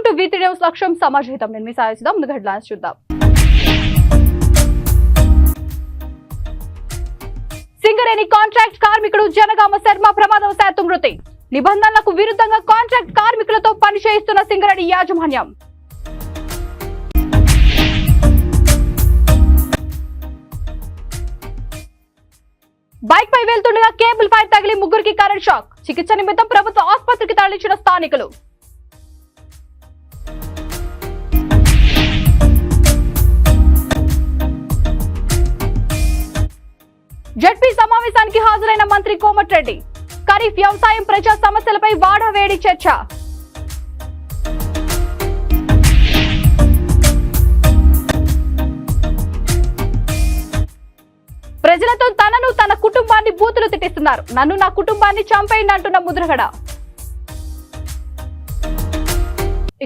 Welcome to V3 news. లక్ష్యం సమాజహితం. నేను మీ సాయిసిద్దాం. ముందుగా హెడ్లైన్స్ చూద్దాం. సింగరేణి కాంట్రాక్ట్ కార్మికుడు జనగామ శర్మ ప్రమాదవశాత్తు మృతి. నిబంధనలకు విరుద్ధంగా కాంట్రాక్ట్ కార్మికులతో పని చేయిస్తున్న సింగరేణి యాజమాన్యం. బైక్ పై వెళ్తుండగా కేబుల్ పై తగిలి ముగ్గురికి కరెంట్ షాక్. చికిత్స నిమిత్తం ప్రభుత్వ ఆసుపత్రికి తరలించిన స్థానికులు. జడ్పీ సమావేశానికి హాజరైన మంత్రి కోమటిరెడ్డి. ఖరీఫ్ వ్యవసాయం ప్రజా సమస్యలపై వాడవేడి చర్చ. ప్రజలతో తనను తన కుటుంబాన్ని బూతులు తిట్టిస్తున్నారు. నన్ను నా కుటుంబాన్ని చంపేయండి అంటున్న ముద్రగడ.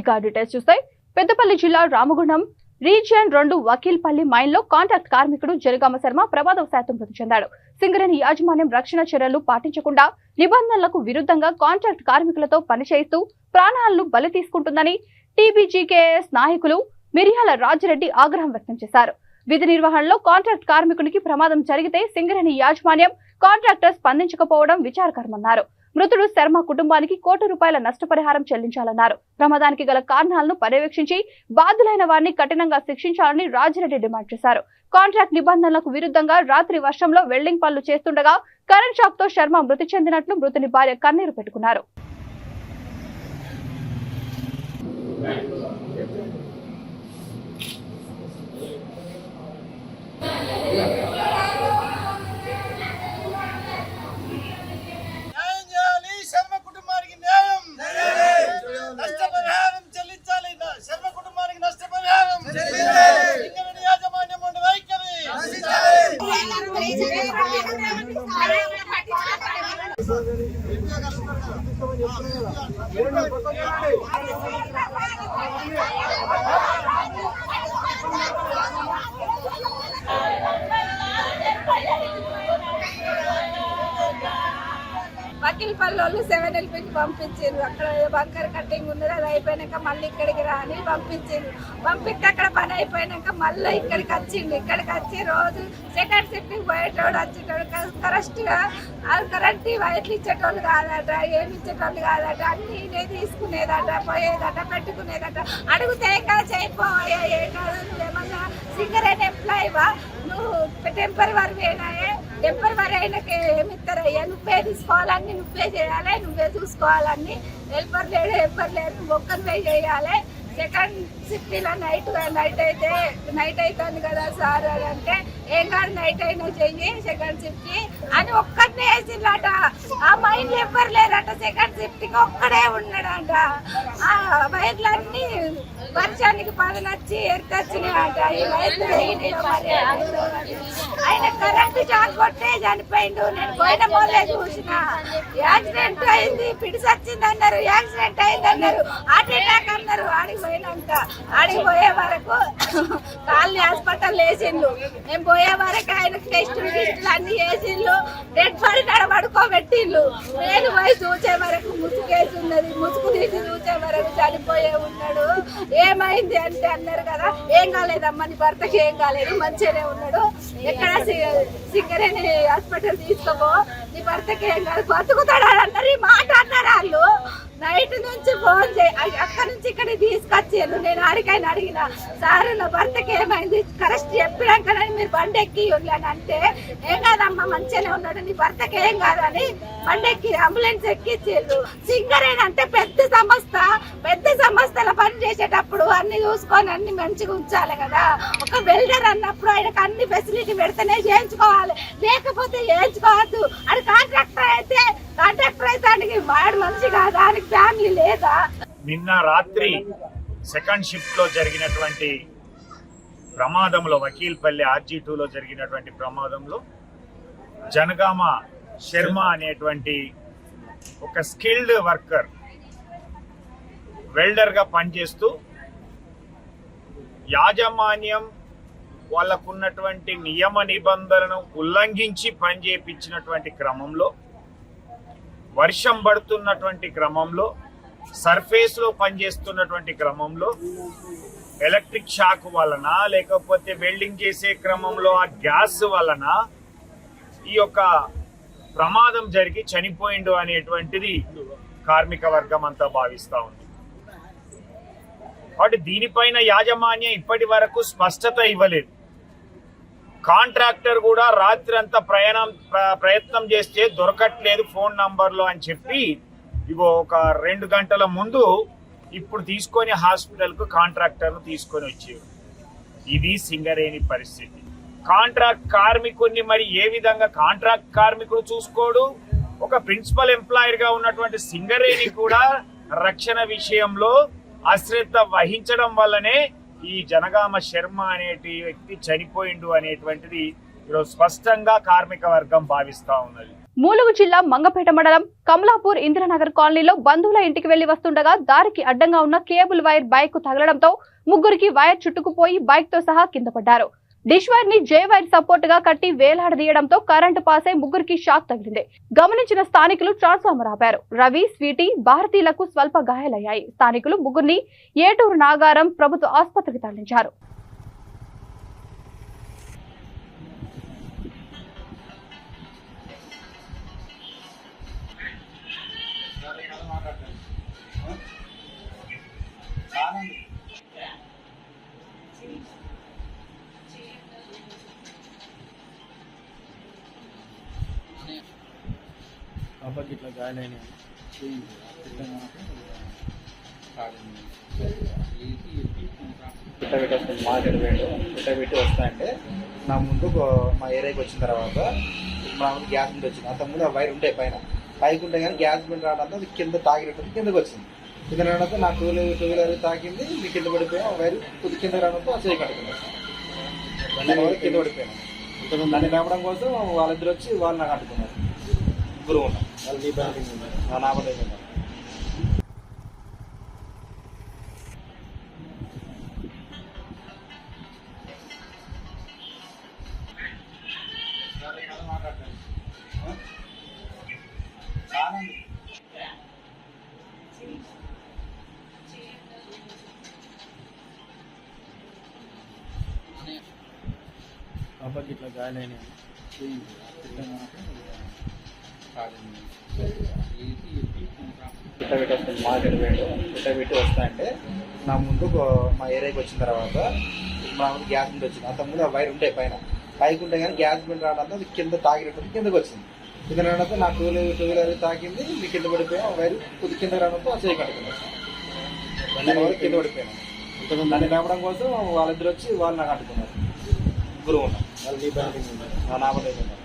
ఇక డీటెయిల్స్ చూస్తే పెద్దపల్లి జిల్లా రామగుండం రీజియన్ 2 వకీల్పల్లి మైన్ లో కాంట్రాక్ట్ కార్మికుడు జనగామ శర్మ ప్రమాదవశాత్తు మృతి చెందాడు. సింగరేణి యాజమాన్యం రక్షణ చర్యలు పాటించకుండా నిబంధనలకు విరుద్ధంగా కాంట్రాక్ట్ కార్మికులతో పనిచేస్తూ ప్రాణాలను బలి తీసుకుంటుందని టీబీజీకేఎస్ నాయకులు మిరియాల రాజిరెడ్డి ఆగ్రహం వ్యక్తం చేశారు. విధి నిర్వహణలో కాంట్రాక్ట్ కార్మికునికి ప్రమాదం జరిగితే సింగరేణి యాజమాన్యం కాంట్రాక్టర్ స్పందించకపోవడం విచారకరమన్నారు. మృతుడు శర్మ కుటుంబానికి ₹1 నష్టపరిహారం చెల్లించాలన్నారు. ప్రమాదానికి గల కారణాలను పర్యవేక్షించి బాధ్యులైన వారిని కఠినంగా శిక్షించాలని రాజిరెడ్డి డిమాండ్ చేశారు. కాంట్రాక్ట్ నిబంధనలకు విరుద్ధంగా రాత్రి వర్షంలో వెల్డింగ్ పనులు చేస్తుండగా కరెంట్ షాక్ తో శర్మ మృతి చెందినట్లు మృతుని భార్య కన్నీరు పెట్టుకున్నారు. వకీల్పల్లి 7LPకి పంపించారు. అక్కడ బంకర్ కట్టింగ్ ఉన్నది, అది అయిపోయినాక మళ్ళీ ఇక్కడికి రాని పంపించారు. పంపిస్తే అక్కడ పని అయిపోయినాక మళ్ళీ ఇక్కడికి వచ్చిండు. ఇక్కడికి వచ్చి రోజు సెకండ్ షిఫ్ట్కి పోయేటోడు వచ్చేటోడు. కరెక్ట్గా అది కరెంట్ వైర్లు ఇచ్చేటోళ్ళు కాదట, ఏమి ఇచ్చేటోళ్ళు కాదట, అన్ని ఇదే తీసుకునేదట, పోయేదట, పెట్టుకునేదట. అడిగితే ఇంకా చేయకపోయా, ఏ కాదు నువ్వేమన్నా సింగరేణి ఎంప్లాయీవా, నువ్వు టెంపరవరీ అయినాయే, టెంపరవరీ అయినాక ఏమి ఇస్తారయ్యా, నువ్వే తీసుకోవాలన్నీ, నువ్వే చేయాలి, నువ్వే చూసుకోవాలన్నీ, హెల్పర్ లేడు, హెల్పర్ లేదు, నువ్వు ఒక్కరివే చేయాలి. సెకండ్ షిఫ్ట్లో నైట్ అవుతుంది కదా సార్ అని అంటే, ఏం కాదు నైట్ అయినా చెయ్యి సెకండ్ షిఫ్ట్కి అని ఒక్కరినే వేసిందట. ఆ మైండ్లో ఎవ్వరు లేరట. సెకండ్ షిఫ్ట్కి ఒక్కడే ఉన్నాడంట. ఆ వైర్లన్నీ వర్షానికి పదనొచ్చి ఎత్తొచ్చినాయట. ఈ వైర్లు మరి ఆయన కరెంటు షాక్ కొట్టే చనిపోయిండు. నేను పోయిన పోలే చూసిన. యాక్సిడెంట్ అయింది, పిడిసి వచ్చింది అన్నారు, యాక్సిడెంట్ అయింది అన్నారు, హార్ట్ అటాక్ అన్నారు. ఆడికి పోయే వరకు కాళ్ళని హాస్పిటల్ వేసిండు. మేము పోయే వరకు ఆయన టెస్టులు అన్ని వేసిండ్రు. డెడ్ బాడీ కాడ పడుకోబెట్టిండ్రు. నేను పోయి చూసే వరకు ముసుగేసి ఉన్నది, ముసుగు తీసి చూసే వరకు చనిపోయే ఉన్నాడు. ఏమైంది అంటే అన్నారు కదా, ఏం కాలేదమ్మా, నీ భర్తకి ఏం కాలేదు, మంచిగానే ఉన్నాడు, ఎక్కడ సింగరేణి హాస్పిటల్ తీసుకోపో, నీ భర్తకి ఏం కాదు, బతుకుతాడు అన్నారు. ఈ మాట అన్నారు వాళ్ళు. నైట్ నుంచి ఫోన్ అక్కడి నుంచి ఇక్కడ తీసుకొచ్చారు. నేను అడిగిన సార్ నా భర్తకి ఏమైంది, కరెక్ట్ చెప్పినాక మీరు బండి ఎక్కి అని అంటే, ఏం కాదమ్మా మంచిగానే ఉన్నాడు, నీ భర్తకి ఏం కాదని బండి ఎక్కి అంబులెన్స్ ఎక్కిచ్చారు. సింగరేణి అంటే పెద్ద సంస్థ, పెద్ద సంస్థలో పని చేసేటప్పుడు అన్ని చూసుకొని అన్ని మంచిగా ఉంచాలి కదా. ఒక వెల్డర్ అన్నప్పుడు ఆయనకు అన్ని ఫెసిలిటీ పెడితేనే చేయించుకోవాలి, లేకపోతే చేయించుకోవద్దు. అది కాంట్రాక్టర్ అయితే ఆయనకి వాడు మనిషి కాదా, ఆయనకి ఫ్యామిలీ లేదా? నిన్న రాత్రి సెకండ్ షిఫ్ట్ లో జరిగినటువంటి ప్రమాదంలో, వకీల్పల్లి RG2లో జరిగినటువంటి ప్రమాదంలో జనగామ శర్మ అనేటువంటి ఒక స్కిల్డ్ వర్కర్ వెల్డర్ గా పనిచేస్తూ యాజమాన్యం వాళ్ళకున్నటువంటి నియమ నిబంధనలను ఉల్లంఘించి పనిచేయించినటువంటి క్రమంలో, వర్షం పడుతున్నటువంటి క్రమంలో సర్ఫేస్ లో పనిచేస్తున్నటువంటి క్రమంలో ఎలక్ట్రిక్ షాక్ వలన లేకపోతే వెల్డింగ్ చేసే క్రమంలో ఆ గ్యాస్ వలన ఈ యొక్క ప్రమాదం జరిగి చనిపోయిండు అనేటువంటిది కార్మిక వర్గం అంతా భావిస్తా ఉంది. కాబట్టి దీనిపైన యాజమాన్యం ఇప్పటి వరకు స్పష్టత ఇవ్వలేదు. కాంట్రాక్టర్ కూడా రాత్రి అంతా ప్రయత్నం చేస్తే దొరకట్లేదు ఫోన్ నంబర్లో అని చెప్పి ఇగో ఒక 2 గంటల ముందు ఇప్పుడు తీసుకొని హాస్పిటల్కు కాంట్రాక్టర్ను తీసుకొని వచ్చేవి. ఇది సింగరేణి పరిస్థితి. కాంట్రాక్ట్ కార్మికుడిని మరి ఏ విధంగా కాంట్రాక్ట్ కార్మికుడు చూసుకోడు, ఒక ప్రిన్సిపల్ ఎంప్లాయర్ గా ఉన్నటువంటి సింగరేణి కూడా రక్షణ విషయంలో అశ్రద్ధ వహించడం వల్లనే ఈ జనగామ శర్మ అనేటి వ్యక్తి చనిపోయిండు అనేటువంటిది ఈరోజు స్పష్టంగా కార్మిక వర్గం భావిస్తా ఉన్నది. ములుగు జిల్లా మంగపేట మండలం కమలాపూర్ ఇందిరానగర్ కాలనీలో బంధువుల ఇంటికి వెళ్లి వస్తుండగా దారికి అడ్డంగా ఉన్న కేబుల్ వైర్ బైక్ తగలడంతో ముగ్గురికి వైర్ చుట్టుకుపోయి బైక్ తో సహా కింద పడ్డారు. డిష్ వైర్ ని జే వైర్ సపోర్ట్ గా కట్టి వేలాడదీయడంతో కరెంటు పాస్ అయి ముగ్గురికి షాక్ తగిలింది. గమనించిన స్థానికులు ట్రాన్స్ఫార్మర్ ఆపారు. రవి, స్వీటీ, భారతీలకు స్వల్ప గాయాలయ్యాయి. స్థానికులు ముగ్గురిని ఏటూరు నాగారం ప్రభుత్వ ఆసుపత్రికి తరలించారు. పాపకి ఇట్లా గాయాలైనాయి. పెట్టేస్తుంది మార్కెట్ వేడు పెట్టి వస్తాయంటే నా ముందు మా ఏరియాకి వచ్చిన తర్వాత మా గ్యాస్ బిల్ వచ్చింది. అంత ముందు ఆ వైర్ ఉండే పైకి ఉంటే కానీ గ్యాస్ బిల్ రావడంతో అది కింద తాగినట్టు కిందకి వచ్చింది. కింద రావడంతో నా టూ వీలర్ తాకింది, మీ కింద పడిపోయినా వైర్ కొద్ది కింద రావడంతో చేయి కట్టుకున్నాను. కింద పడిపోయాను. నన్ను లేపడం కోసం వాళ్ళిద్దరు వచ్చి వాళ్ళు నాకు అంటుకున్నారు. ముగ్గురు ఉన్నాం. వాళ్ళు నీ బ్యాంకింగ్ ఉన్నారు, నా బ్యాంకింగ్ ఉన్నారు. పాపకి ఇట్లా గాయాలైనాయి. పెట్టేస్తుంది మార్కెట్ వేడు పెట్టి వస్తాయంటే నా ముందు మా ఏరియాకి వచ్చిన తర్వాత మా గ్యాస్ బిల్ వచ్చింది. అంత ముందు ఆ వైర్ ఉండే పైకి ఉంటే కానీ గ్యాస్ బిల్ రావడంతో అది కింద తాగినట్టు కిందకి వచ్చింది. కింద రావడంతో నా టూ వీలర్ తాకింది, మీ కింద పడిపోయినా వైర్ కొద్ది కింద రావడంతో చేయి కట్టుకున్నాను. కింద పడిపోయాను. నన్ను లేపడం కోసం వాళ్ళిద్దరు వచ్చి వాళ్ళు నాకు అంటుకున్నారు. ముగ్గురు ఉన్నాం. వాళ్ళు నీ బ్యాంకింగ్ ఉన్నారు, నా బ్యాంకింగ్ ఉన్నారు.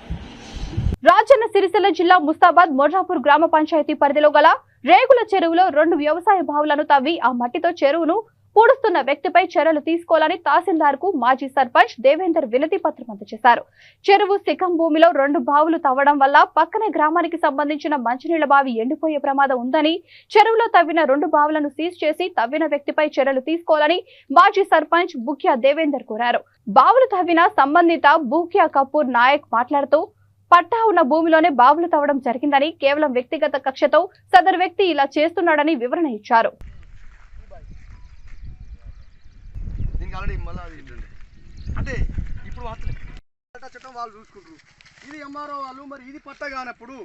రాజన్న సిరిసిల్ల జిల్లా ముస్తాబాద్ మొర్రాపూర్ గ్రామ పంచాయతీ పరిధిలో గల రేగుల చెరువులో 2 వ్యవసాయ బావులను తవ్వి ఆ మట్టితో చెరువును పూడుస్తున్న వ్యక్తిపై చర్యలు తీసుకోవాలని తహసీల్దార్ కు మాజీ సర్పంచ్ దేవేందర్ వినతి పత్రం అందజేశారు. చెరువు శిఖం భూమిలో 2 బావులు తవ్వడం వల్ల పక్కనే గ్రామానికి సంబంధించిన మంచినీళ్ల బావి ఎండిపోయే ప్రమాదం ఉందని, చెరువులో తవ్విన 2 బావులను సీజ్ చేసి తవ్విన వ్యక్తిపై చర్యలు తీసుకోవాలని మాజీ సర్పంచ్ బుక్యా దేవేందర్ కోరారు. బావులు తవ్విన సంబంధిత బుక్యా కపూర్ నాయక్ మాట్లాడుతూ పట్టా ఉన్న భూమిలోనే బావులు తవ్వడం జరిగిందని, కేవలం వ్యక్తిగత కక్షతో సదరు వ్యక్తి ఇలా చేస్తున్నాడని వివరణ ఇచ్చారు. అంటే ఇప్పుడు చట్టం వాళ్ళు చూసుకుంటారు, ఇది ఎంఆర్ఓ వాళ్ళు మరి ఇది పట్టా కానప్పుడు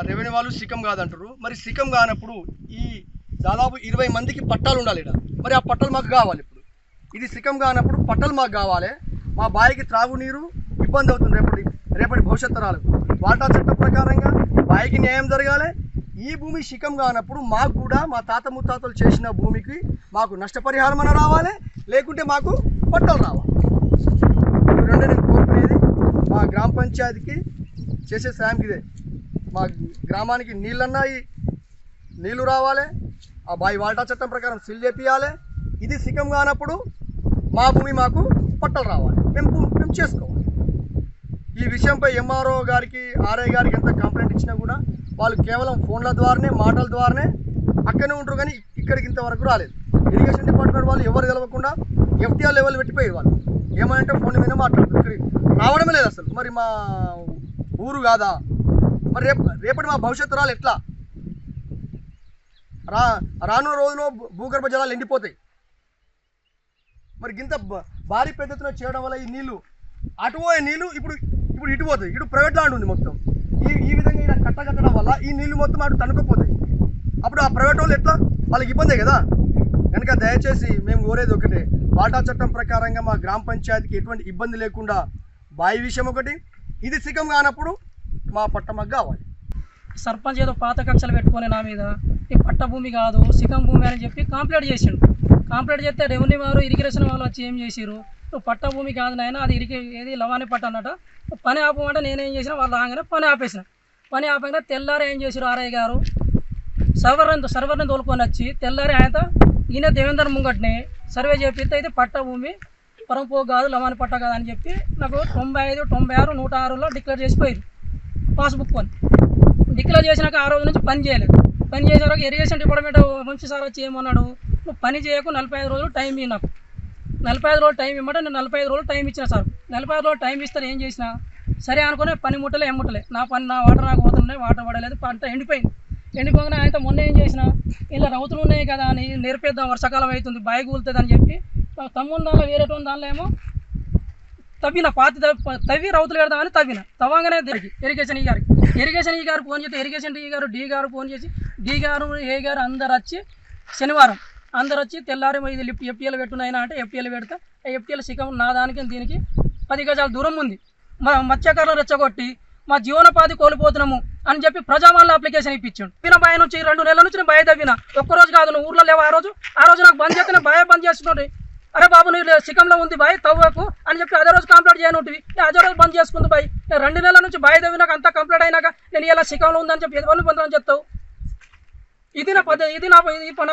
రెవెన్యూ వాళ్ళు సికం కాదంటారు. మరి సికం కానప్పుడు ఈ దాదాపు 20 మందికి పట్టాలు ఉండాలి ఇక్కడ. మరి ఆ పట్టాలు మాకు కావాలి. ఇప్పుడు ఇది సికం కానప్పుడు పట్టాలు మాకు కావాలి. మా బావికి త్రాగునీరు ఇబ్బంది అవుతుంది రేపటి భవిష్యత్ తరాలకు. వాటా చట్టం ప్రకారంగా బావికి న్యాయం జరగాలి. ఈ భూమి సికం కానప్పుడు మాకు కూడా మా తాత ముత్తాతలు చేసిన భూమికి మాకు నష్టపరిహారం అన్న రావాలి, లేకుంటే మాకు పట్టాలు రావాలి. రెండే నేను కోరుకునేది మా గ్రామ పంచాయతీకి చేసే సాయంకి ఇదే. మా గ్రామానికి నీళ్ళు రావాలి. ఆ బావి వాటా చట్టం ప్రకారం సీల్ చేపియాలి. ఇది సికం కానప్పుడు మా భూమి మాకు పట్టలు రావాలి, మేము చేసుకోవాలి. ఈ విషయంపై ఎంఆర్ఓ గారికి ఆర్ఐ గారికి ఎంత కంప్లైంట్ ఇచ్చినా కూడా వాళ్ళు కేవలం ఫోన్ల ద్వారానే మాటల ద్వారానే అక్కడనే ఉంటారు, కానీ ఇక్కడికి ఇంతవరకు రాలేదు. ఇరిగేషన్ డిపార్ట్మెంట్ వాళ్ళు ఎవరు తెలవకుండా ఎఫ్టీఆర్ లెవెల్ పెట్టిపోయారు. వాళ్ళు ఏమంటే ఫోన్ మీద మాట్లాడుతారు, ఇక్కడికి రావడమే లేదు అసలు. మరి మా ఊరు కాదా? మరి రేపటి మా భవిష్యత్తు రాలు ఎట్లా? రానున్న రోజులో భూగర్భ జలాలు ఎండిపోతాయి. మరి ఇంత భారీ పెద్దతన చేయడం వల్ల ఈ నీళ్లు అటు పోయే నీళ్లు ఇప్పుడు ఇటు పోతాయి. ఇటు ప్రైవేట్ ల్యాండ్ ఉంది మొత్తం. ఈ విధంగా ఇక్కడ కట్టడం వల్ల ఈ నీళ్లు మొత్తం అటు తనుకపోతాయి. అప్పుడు ఆ ప్రైవేట్ వాళ్ళు ఎట్లా? వాళ్ళకి ఇబ్బందే కదా. కనుక దయచేసి మేము కోరేది ఒకటే, వాటా చట్టం ప్రకారంగా మా గ్రామ పంచాయతీకి ఎటువంటి ఇబ్బంది లేకుండా బావి విషయం ఒకటి, ఇది సికం కానప్పుడు మా పట్ట మాకు కావాలి. సర్పంచ్ ఏదో పాత కక్షలు పెట్టుకొని నా మీద ఈ పట్ట భూమి కాదు సికం భూమి అని చెప్పి కంప్లైంట్ చేసిండు. కంప్లైంట్ చేస్తే రెవెన్యూ వారు ఇరిగేషన్ వాళ్ళు వచ్చి ఏం చేసిరు, నువ్వు పట్ట భూమి కాదు నాయన, అది ఏది లవాణి పట్ట అన్నట. పని ఆపమంటే నేనేం చేసిన, వాళ్ళు రాగానే పని ఆపేసిన. పని ఆపగానే తెల్లారి ఏం చేసిరు ఆర్ఐ గారు సర్వర్ని తోలుకొని వచ్చి తెల్లారి ఆయన ఈయన దేవేందర్ ముంగట్ని సర్వే చేపిస్తే ఇది పట్ట భూమి పరంపో కాదు లవాణి పట్ట కాదు అని చెప్పి నాకు 95, 96, 106లో డిక్లేర్ చేసిపోయింది పాస్బుక్ కొని. డిక్లేర్ చేసినాక ఆ రోజు నుంచి పని చేయలేదు. పని చేసే వరకు ఇరిగేషన్ డిపార్ట్మెంట్ మంచి సార్ వచ్చి ఏమన్నాడు, నువ్వు పని చేయకు 45 రోజులు టైం ఇవ్వు నాకు. 45 రోజులు టైం ఇవ్వమంటే నేను 45 రోజులు టైం ఇచ్చిన సార్. 45 రోజులు టైం ఇస్తే ఏం చేసిన సరే అనుకునే పని ముట్టలే ఏం ముట్టలే. నా వాటర్ నాకు పోతున్నాయి, వాటర్ పడలేదు, పంట ఎండిపోయింది. ఎండిపోగానే ఆయనతో మొన్న ఏం చేసిన, ఇలా రౌతులు ఉన్నాయి కదా అని నేర్పేద్దాం, వర్షాకాలం అవుతుంది బాయి కూలుతుంది అని చెప్పి తమ్ముడు దానిలో వేరే దానిలో ఏమో తవ్విన తవ్వి రౌతులు పెడదామని తవ్వగానే ఇరిగేషన్ ఈ గారు ఫోన్ చేస్తే ఇరిగేషన్ డి గారు ఫోన్ చేసి డి గారు ఏ గారు అందరు వచ్చి శనివారం అందరు వచ్చి తెల్లారి ఇది లిఫ్ట్ ఎఫ్టీఎల్ పెట్టున్నాయినా అంటే ఎఫ్టీఎల్ పెడతా. ఎఫ్టీఎల్ సికం నా దానికి దీనికి 10 గజాల దూరం ఉంది. మత్స్యకారులు రెచ్చగొట్టి మా జీవనోపాధి కోల్పోతున్నాము అని చెప్పి ప్రజావాళ్ళ అప్లికేషన్ ఇప్పించాడు. పిన బావి నుంచి 2 నెలల నుంచి నేను బావి తవ్విన, ఒక్కరోజు కాదు, నువ్వు ఊర్లో లేవు. ఆ రోజు నాకు బంద్ చేస్తే బావి బంద్ చేస్తున్నాడు. అరే బాబు నువ్వు సికంలో ఉంది బాయ్ తవ్వకు అని చెప్పి అదే రోజు కంప్లైంట్ చేయను ఉంటుంది. నేను అదే రోజు బంద్ చేసుకుంది బాయ్. 2 నెలల నుంచి బావి తవ్వినాక అంతా కంప్లైంట్ అయినాక నేను ఇలా సికంలో ఉందని చెప్పి ఎవరిని పొందాలని చెప్తావు? ఇది నా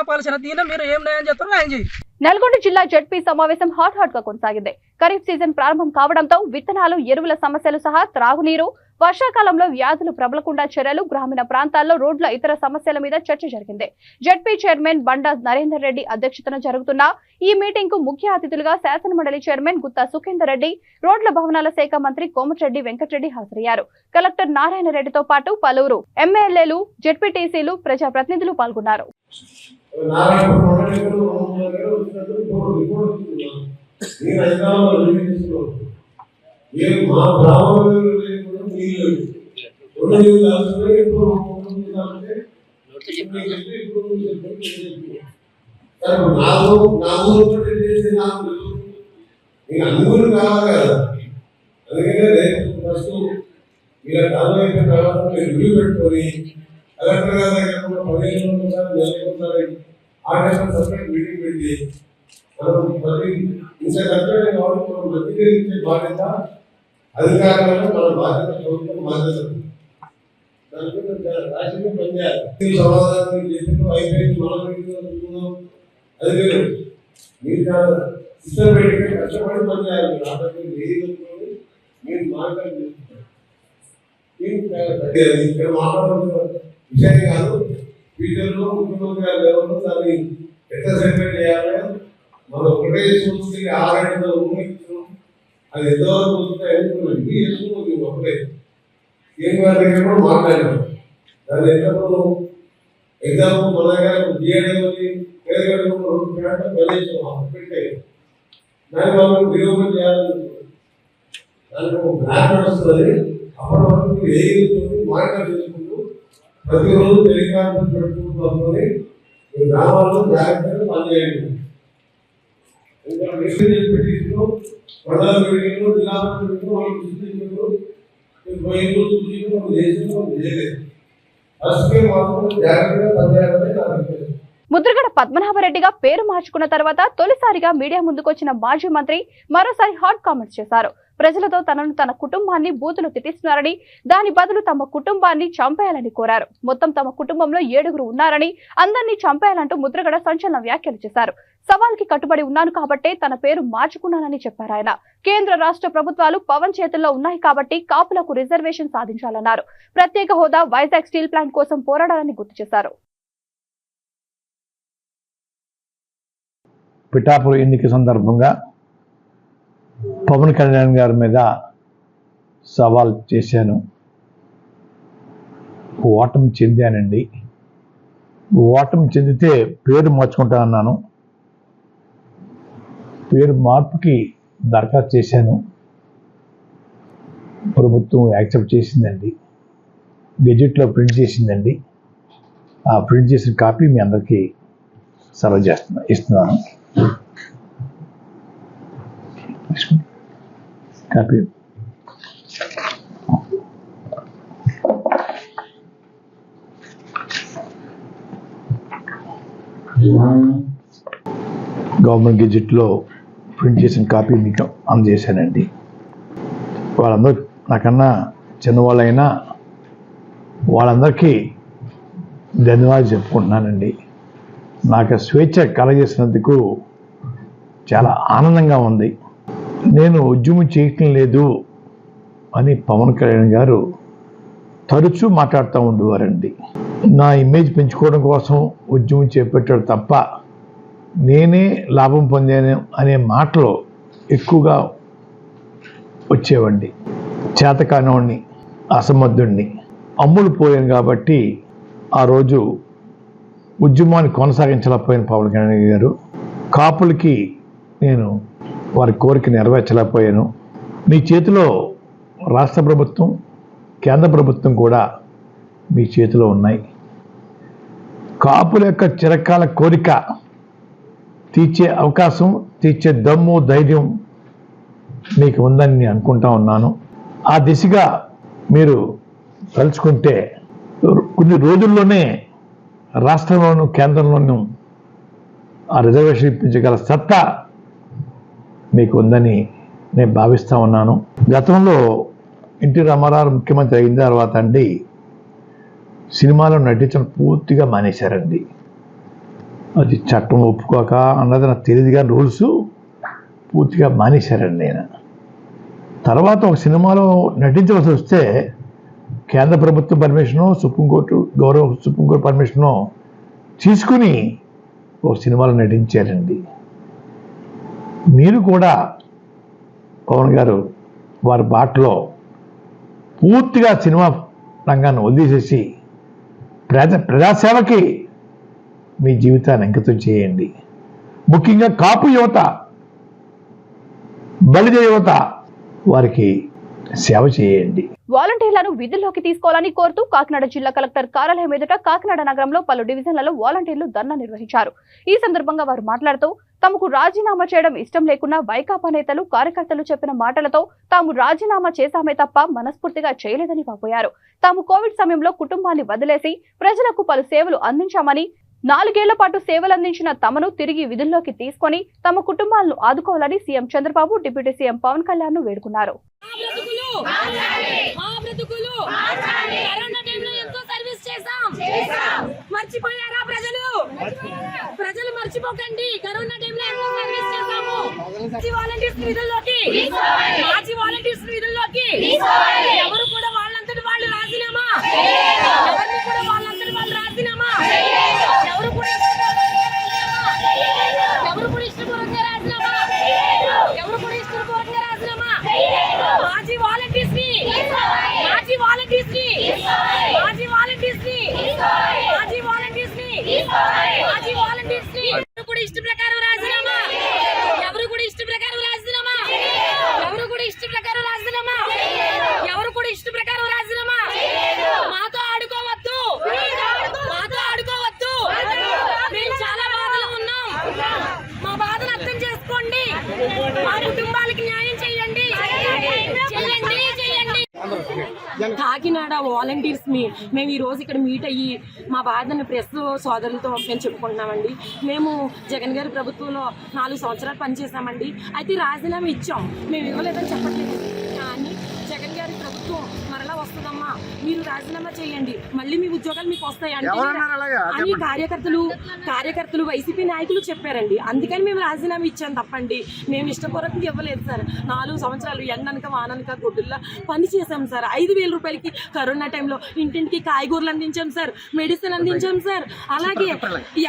పాలసీ. దీని మీరు ఏం న్యాయం చేస్తారో న్యాయం చేయి. నల్గొండ జిల్లా జడ్పీ సమావేశం హాట్ గా కొనసాగింది. ఖరీఫ్ సీజన్ ప్రారంభం కావడంతో విత్తనాలు, ఎరువుల సమస్యలు సహా త్రాగునీరు, వర్షాకాలంలో వ్యాధులు ప్రబలకుండా చర్యలు, గ్రామీణ ప్రాంతాల్లో రోడ్ల ఇతర సమస్యల మీద చర్చ జరిగింది. జడ్పీ చైర్మన్ బండా నరేందర్ రెడ్డి అధ్యక్షతన జరుగుతున్న ఈ మీటింగ్ కు ముఖ్య అతిథులుగా శాసనమండలి చైర్మన్ గుత్తా సుఖేందర్ రెడ్డి, రోడ్ల భవనాల శాఖ మంత్రి కోమటిరెడ్డి వెంకటరెడ్డి హాజరయ్యారు. కలెక్టర్ నారాయణ రెడ్డితో పాటు పలువురు ఎమ్మెల్యేలు, జడ్పీటీసీలు, ప్రజాప్రతినిధులు పాల్గొన్నారు. అందరూ కావాలి కదా, అందుకనే ఫస్ట్ ఇలా కాలం అయిపోయిన తర్వాత మీరు రివ్యూ పెట్టుకొని కలెక్టర్ గారి దగ్గర 15 రోజులు నెలకొకసారి ఆ టైంలో సపరేట్ మీటింగ్ పెట్టి మనం మళ్ళీ ఇంత కట్టడే కాబట్టి మనం మంచిగా బాధ్యత అధికారులను మన బాధ్యత, ప్రభుత్వం బాధ్యత. దాని మీద రాష్ట్రంగా పనిచేయాలి. సమాధానం చేసిన అయిపోయింది, మనం అది లేదు. మీరు సిస్టమ్ పెట్టి కష్టపడి పనిచేయాలి. మీరు ఆటోకి మీరు మాట్లాడి ఇక్కడ మాట్లాడుతున్న విషయం కాదు. ఫ్యూచర్లో ముఖ్యమంత్రి గారు ఎవరు దాన్ని ఎట్లా సెపరేట్ చేయాలి, మనం ఒకటే చూసి 600 ఊహించడం అది ఎంతవరకు వస్తుంటే చేసుకుని ఒకటే ఏం గారి దగ్గర కూడా మాట్లాడాం. దాన్ని ఎన్నప్పుడు ఎగ్జాంపుల్ మన దగ్గర జిఐడి పెట్టే దాన్ని మనం వినియోగం చేయాలని దానికి ఒక ప్లాన్ నడుస్తుంది. అప్పటి వరకు మీరు ఏ మానిటర్ చేసుకుంటూ ప్రతిరోజు టెలికాన్ఫరెన్స్ పెట్టుకుంటూ వస్తుంది. మీ గ్రామాల్లో జాగ్రత్తగా పనిచేయండి. ఇంకా నెక్స్ట్ పెట్టించు మండల మీటింగ్లో, జిల్లా మీటింగ్లో వాళ్ళు సూచించారు. చేయలేదు. ఫస్ట్ మాత్రం జాగ్రత్తగా పనిచేయాలని నా అభిప్రాయం. ముద్రగడ పద్మనాభరెడ్డిగా పేరు మార్చుకున్న తర్వాత తొలిసారిగా మీడియా ముందుకొచ్చిన మాజీ మంత్రి మరోసారి హాట్ కామెంట్స్ చేశారు. ప్రజలతో తన కుటుంబాన్ని బూతులు తిట్టిస్తున్నారని, దాని బదులు తమ కుటుంబాన్ని చంపేయాలని కోరారు. మొత్తం తమ కుటుంబంలో 7 ఉన్నారని, అందరినీ చంపేయాలంటూ ముద్రగడ సంచలన వ్యాఖ్యలు చేశారు. సవాల్కి కట్టుబడి ఉన్నాను కాబట్టే తన పేరు మార్చుకున్నానని చెప్పారు ఆయన. కేంద్ర రాష్ట్ర ప్రభుత్వాలు పవన్ చేతుల్లో ఉన్నాయి కాబట్టి కాపులకు రిజర్వేషన్ సాధించాలన్నారు. ప్రత్యేక హోదా, వైజాగ్ స్టీల్ ప్లాంట్ కోసం పోరాడాలని గుర్తు చేశారు. పిఠాపురం ఎన్నిక సందర్భంగా పవన్ కళ్యాణ్ గారి మీద సవాల్ చేశాను. ఓటమి చెందానండి. ఓటమి చెందితే పేరు మార్చుకుంటా అన్నాను. పేరు మార్పుకి దరఖాస్తు చేశాను. ప్రభుత్వం యాక్సెప్ట్ చేసిందండి. గెజెట్లో ప్రింట్ చేసిందండి. ఆ ప్రింట్ చేసిన కాపీ మీ అందరికీ సర్వ్ ఇస్తున్నాను. కాపీ గవర్నమెంట్ గెజెట్లో ప్రింట్ చేసిన కాపీ మీకు అందజేశానండి. వాళ్ళందరూ నాకన్నా చిన్నవాళ్ళైనా వాళ్ళందరికీ ధన్యవాదాలు చెప్పుకుంటున్నానండి. నాకు స్వేచ్ఛ కలగజేసినందుకు చాలా ఆనందంగా ఉంది. నేను ఉద్యమం చేయటం లేదు అని పవన్ కళ్యాణ్ గారు తరచూ మాట్లాడుతూ ఉండేవారండి. నా ఇమేజ్ పెంచుకోవడం కోసం ఉద్యమం చేపట్టాడు తప్ప నేనే లాభం పొందాను అనే మాటలు ఎక్కువగా వచ్చేవండి. చేతకానివాడిని, అసమర్థుడిని, అమ్ముడు పోయాను కాబట్టి ఆ రోజు ఉద్యమాన్ని కొనసాగించలేకపోయిన పవన్ కళ్యాణ్ గారు కాపులకి నేను వారి కోరిక నెరవేర్చలేకపోయాను. మీ చేతిలో రాష్ట్ర ప్రభుత్వం, కేంద్ర ప్రభుత్వం కూడా మీ చేతిలో ఉన్నాయి. కాపుల యొక్క చిరకాల కోరిక తీర్చే అవకాశం, తీర్చే దమ్ము, ధైర్యం మీకు ఉందని నేను అనుకుంటా ఉన్నాను. ఆ దిశగా మీరు తలుచుకుంటే కొన్ని రోజుల్లోనే రాష్ట్రంలోనూ కేంద్రంలోనూ ఆ రిజర్వేషన్ ఇప్పించగల సత్తా మీకు ఉందని నేను భావిస్తూ ఉన్నాను. గతంలో ఎన్టీ రామారావు ముఖ్యమంత్రి అయిన తర్వాత అండి సినిమాలో నటించడం పూర్తిగా మానేశారండి. అది చట్టం ఒప్పుకోక అన్నది నాకు తెలియదు కానీ రూల్స్ పూర్తిగా మానేశారండి. ఆయన తర్వాత ఒక సినిమాలో నటించవలసి వస్తే కేంద్ర ప్రభుత్వం పర్మిషను, సుప్రీంకోర్టు పర్మిషను తీసుకుని ఒక సినిమాలో నటించారండి. మీరు కూడా పవన్ గారు వారి బాటలో పూర్తిగా సినిమా రంగాన్ని వదిలేసేసి ప్రజాసేవకి మీ జీవితాన్ని అంకితం చేయండి. ముఖ్యంగా కాపు యువత, బలిజ యువత వారికి సేవ చేయండి. వాలంటీర్లను విధుల్లోకి తీసుకోవాలని కోరుతూ కాకినాడ జిల్లా కలెక్టర్ కార్యాలయం ఎదుట కాకినాడ నగరంలో పలు డివిజన్లలో వాలంటీర్లు ధర్నా నిర్వహించారు. ఈ సందర్భంగా వారు మాట్లాడుతూ తమకు రాజీనామా చేయడం ఇష్టం లేకున్నా వైకాపా నేతలు, కార్యకర్తలు చెప్పిన మాటలతో తాము రాజీనామా చేశామే తప్ప మనస్ఫూర్తిగా చేయలేదని వాపోయారు. తాము కోవిడ్ సమయంలో కుటుంబాన్ని వదిలేసి ప్రజలకు పలు సేవలు అందించామని, 4 ఏళ్ల పాటు సేవలందించిన తమను తిరిగి విధుల్లోకి తీసుకొని తమ కుటుంబాలను ఆదుకోవాలని CM Chandrababu, deputy CM Pavan Kalyan ను వేడుకున్నారు. ప్రజలు మర్చిపోకండి, కరోనా టైంలో ఎంతో సర్వీస్ చేశాము. వాలంటీర్స్ విధుల్లోకి, మాజీ వాలంటీర్స్ విధుల్లోకి ఎవరు కూడా వాళ్ళంతటి వాళ్ళు రాజీనామా, ఎవరిని కూడా వాళ్ళంతటి వాళ్ళు రాజీనామా, ఎవరు కూడా ఇష్టపూర్వకంగా రాజీనామా, ఎవరు కూడా ఇష్టపూర్వకంగా రాజీనామా. మాజీ వాలంటీర్స్ ని, మాజీ వాలంటీర్స్ ని, మాజీ వాలంటీర్స్ ని, మాజీ వాలంటీర్స్ ని, మాజీ వాలంటీర్స్ ని ఎవరు కూడా ఇష్ట ప్రకారం రాజీనామా, ఎవరు కూడా ఇష్ట ప్రకారం రాజీనామా, ఎవరు కూడా ఇష్ట ప్రకారం రాజీనామా, ఎవరు కూడా ఇష్ట ప్రకారం రాజీనామా. మాతో ఆడుకోవద్దు, మాతో ఆడుకోవద్దు. మేము చాలా బాధలో ఉన్నాం. మా బాధను అర్థం చేసుకోండి. మా కుటుంబాలకి న్యాయం చేయండి, చేయండి, చేయండి. కాకినాడ వాలంటీర్స్ మేము ఈ రోజు ఇక్కడ మీట్ అయ్యి మా బాధను ప్రెస్ సోదరులతో మేము చెప్పుకుంటున్నామండి. మేము జగన్ గారి ప్రభుత్వంలో 4 సంవత్సరాలు పనిచేసామండి. అయితే రాజీనామా ఇచ్చాం, మేము ఇవ్వలేదని చెప్పట్లేదు. కానీ జగన్ గారి ప్రభుత్వం మరలా వస్తుందమ్మా, మీరు రాజీనామా చేయండి, మళ్ళీ మీ ఉద్యోగాలు మీకు వస్తాయి ఎవరన్నారు అలాగా? అని కార్యకర్తలు వైసీపీ నాయకులు చెప్పారండి. అందుకని మేము రాజీనామా ఇచ్చాం తప్పండి, మేము ఇష్టపూర్వకంగా ఇవ్వలేదు సార్. 4 సంవత్సరాలు ఎండనక వాననక గొడ్డుల్లా పని చేశాం సార్. 5,000 రూపాయలకి కరోనా టైంలో ఇంటింటికి కాయగూరలు అందించాం సార్, మెడిసిన్ అందించాం సార్. అలాగే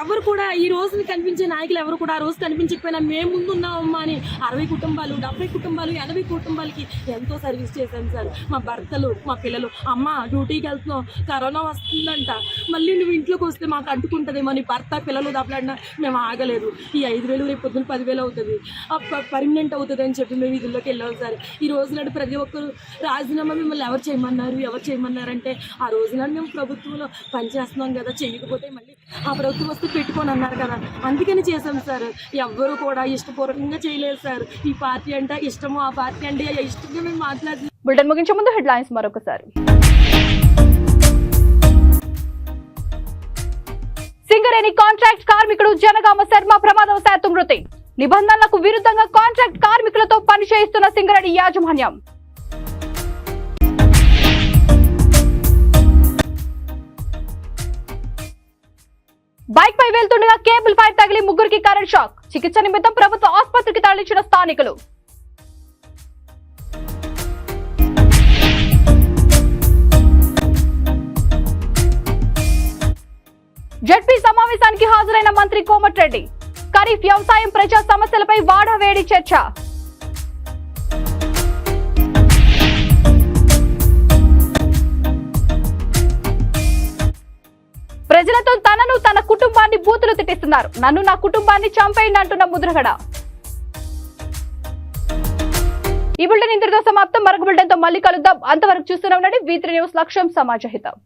ఎవరు కూడా ఈ రోజు కనిపించే నాయకులు ఎవరు కూడా ఆ రోజు కనిపించకపోయినా మేము ముందున్నామమ్మా అని 60 కుటుంబాలు, 70 కుటుంబాలు, 80 కుటుంబాలకి ఎంతో సర్వీస్ చేశాం సార్. మా భర్తలు, మా పిల్లలు, అమ్మ డ్యూటీకి వెళ్తున్నాం, కరోనా వస్తుందంట, మళ్ళీ నువ్వు ఇంట్లోకి వస్తే మాకు అంటుకుంటుందేమో అని భర్త పిల్లలు దప్పలాడినా మేము ఆగలేదు. ఈ 5,000 రేపు పొద్దున్న 10,000 అవుతుంది, పర్మనెంట్ అవుతుంది అని చెప్పి మేము విధుల్లోకి వెళ్ళాం సార్. ఈ రోజు నాడు ప్రతి ఒక్కరు రాజీనామా మిమ్మల్ని ఎవరు చేయమన్నారంటే ఆ రోజు నాడు మేము ప్రభుత్వంలో పనిచేస్తున్నాం కదా, చేయకపోతే మళ్ళీ ఆ ప్రభుత్వం వస్తే పెట్టుకొని అన్నారు కదా, అందుకని చేశాం సార్. ఎవ్వరు కూడా ఇష్టపూర్వకంగా చేయలేదు సార్. ఈ పార్టీ అంటే ఇష్టము, ఆ పార్టీ అంటే ఇష్టంగా మేము మాట్లాడుతున్నాం. బులెటిన్ ముగించే ముందు హెడ్లైన్స్ మరొకసారి. సింగరేణి కాంట్రాక్ట్ కార్మికుడు జనగామ శర్మ ప్రమాదవశాత్తు మృతి. నిబంధనలకు విరుద్ధంగా కాంట్రాక్ట్ కార్మికులతో పని చేయిస్తున్న సింగరేణి యాజమాన్యం. బైక్ పై వెళ్తుండగా కేబుల్ పై తగిలి ముగ్గురికి కరెంట్ షాక్. చికిత్స నిమిత్తం ప్రభుత్వ ఆసుపత్రికి తరలించిన స్థానికులు. జడ్పీ సమావేశానికి హాజరైన మంత్రి కోమటిరెడ్డి. ఖరీఫ్ వ్యవసాయం ప్రజా సమస్యలపై వాడావేడి చర్చ. ప్రజలతో తనను తన కుటుంబాన్ని బూతులు తిట్టిస్తున్నారు, నన్ను నా కుటుంబాన్ని చంపేయండి అంటున్న ముద్రగడ. ఈ బులెటిన్ ఇంతటితో సమాప్తం. మరొక బులెటిన్తో మళ్ళీ కలుద్దాం. అంతవరకు చూస్తూనే ఉండండి V3 న్యూస్. లక్ష్యం సమాజహితం.